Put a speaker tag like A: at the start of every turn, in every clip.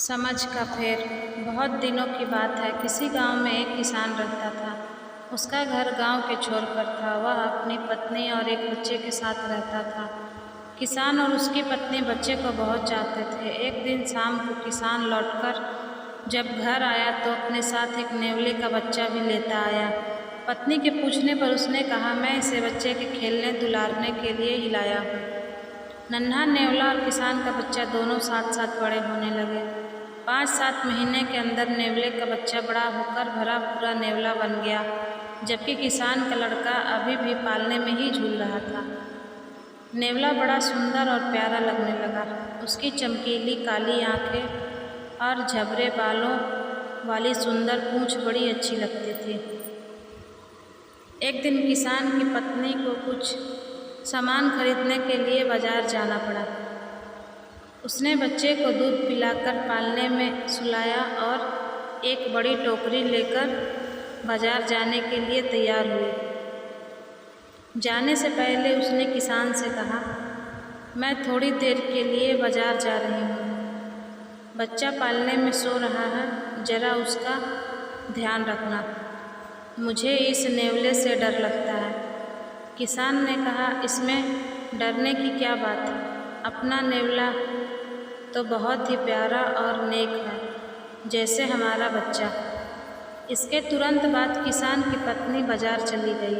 A: समझ का फेर। बहुत दिनों की बात है। किसी गांव में एक किसान रहता था। उसका घर गांव के छोर पर था। वह अपनी पत्नी और एक बच्चे के साथ रहता था। किसान और उसकी पत्नी बच्चे को बहुत चाहते थे। एक दिन शाम को किसान लौटकर जब घर आया तो अपने साथ एक नेवले का बच्चा भी लेता आया। पत्नी के पूछने पर उसने कहा, मैं इसे बच्चे के खेलने दुलारने के लिए ही लाया हूँ। नन्हा नेवला और किसान का बच्चा दोनों साथ साथ बड़े होने लगे। 5-7 महीने के अंदर नेवले का बच्चा बड़ा होकर भरा पूरा नेवला बन गया, जबकि किसान का लड़का अभी भी पालने में ही झूल रहा था। नेवला बड़ा सुंदर और प्यारा लगने लगा। उसकी चमकीली काली आंखें और झबरे बालों वाली सुंदर पूंछ बड़ी अच्छी लगती थी। एक दिन किसान की पत्नी को कुछ सामान खरीदने के लिए बाजार जाना पड़ा। उसने बच्चे को दूध पिलाकर पालने में सुलाया और एक बड़ी टोकरी लेकर बाजार जाने के लिए तैयार हुई। जाने से पहले उसने किसान से कहा, मैं थोड़ी देर के लिए बाजार जा रही हूँ। बच्चा पालने में सो रहा है, जरा उसका ध्यान रखना। मुझे इस नेवले से डर लगता है। किसान ने कहा, इसमें डरने की क्या बात है? अपना नेवला तो बहुत ही प्यारा और नेक है, जैसे हमारा बच्चा। इसके तुरंत बाद किसान की पत्नी बाजार चली गई।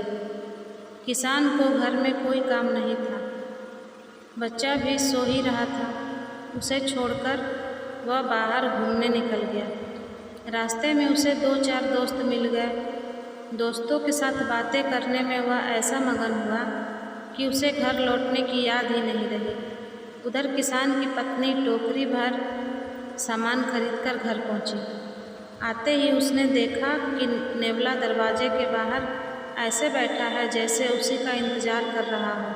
A: किसान को घर में कोई काम नहीं था। बच्चा भी सो ही रहा था। उसे छोड़कर वह बाहर घूमने निकल गया। रास्ते में उसे 2-4 दोस्त मिल गए। दोस्तों के साथ बातें करने में वह ऐसा मगन हुआ कि उसे घर लौटने की याद ही नहीं रही। उधर किसान की पत्नी टोकरी भर सामान खरीदकर घर पहुंची। आते ही उसने देखा कि नेवला दरवाजे के बाहर ऐसे बैठा है जैसे उसी का इंतजार कर रहा हो।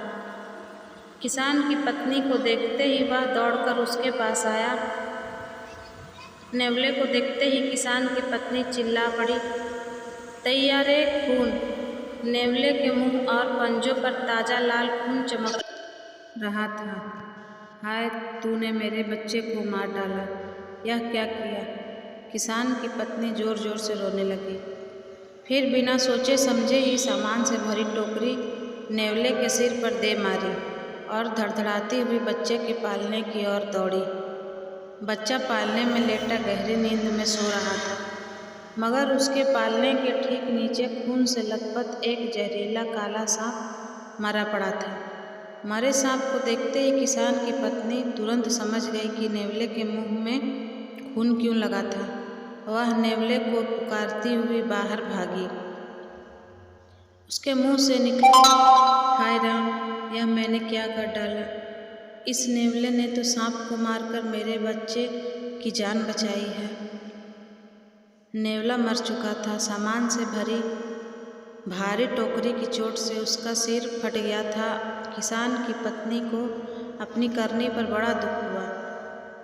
A: किसान की पत्नी को देखते ही वह दौड़कर उसके पास आया। नेवले को देखते ही किसान की पत्नी चिल्ला पड़ी, तैयारे खून! नेवले के मुंह और पंजों पर ताजा लाल खून चमक रहा था। हाय, तूने मेरे बच्चे को मार डाला, यह क्या किया? किसान की पत्नी जोर जोर से रोने लगी। फिर बिना सोचे समझे ही सामान से भरी टोकरी नेवले के सिर पर दे मारी और धड़धड़ाती हुई बच्चे के पालने की ओर दौड़ी। बच्चा पालने में लेटा गहरी नींद में सो रहा था, मगर उसके पालने के ठीक नीचे खून से लथपथ एक जहरीला काला सांप मरा पड़ा था। मरे सांप को देखते ही किसान की पत्नी तुरंत समझ गई कि नेवले के मुंह में खून क्यों लगा था। वह नेवले को पुकारती हुई बाहर भागी। उसके मुंह से निकला, हाय राम, यह मैंने क्या कर डाला? इस नेवले ने तो सांप को मारकर मेरे बच्चे की जान बचाई है। नेवला मर चुका था। सामान से भरी भारी टोकरी की चोट से उसका सिर फट गया था। किसान की पत्नी को अपनी करनी पर बड़ा दुख हुआ।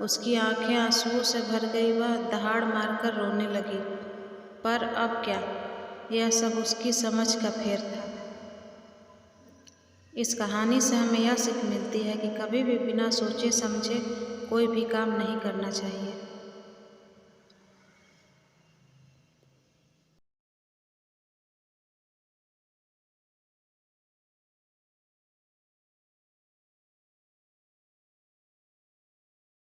A: उसकी आंखें आंसुओं से भर गई। वह दहाड़ मारकर रोने लगी। पर अब क्या? यह सब उसकी समझ का फेर था। इस कहानी से हमें यह सीख मिलती है कि कभी भी बिना सोचे समझे कोई भी काम नहीं करना चाहिए।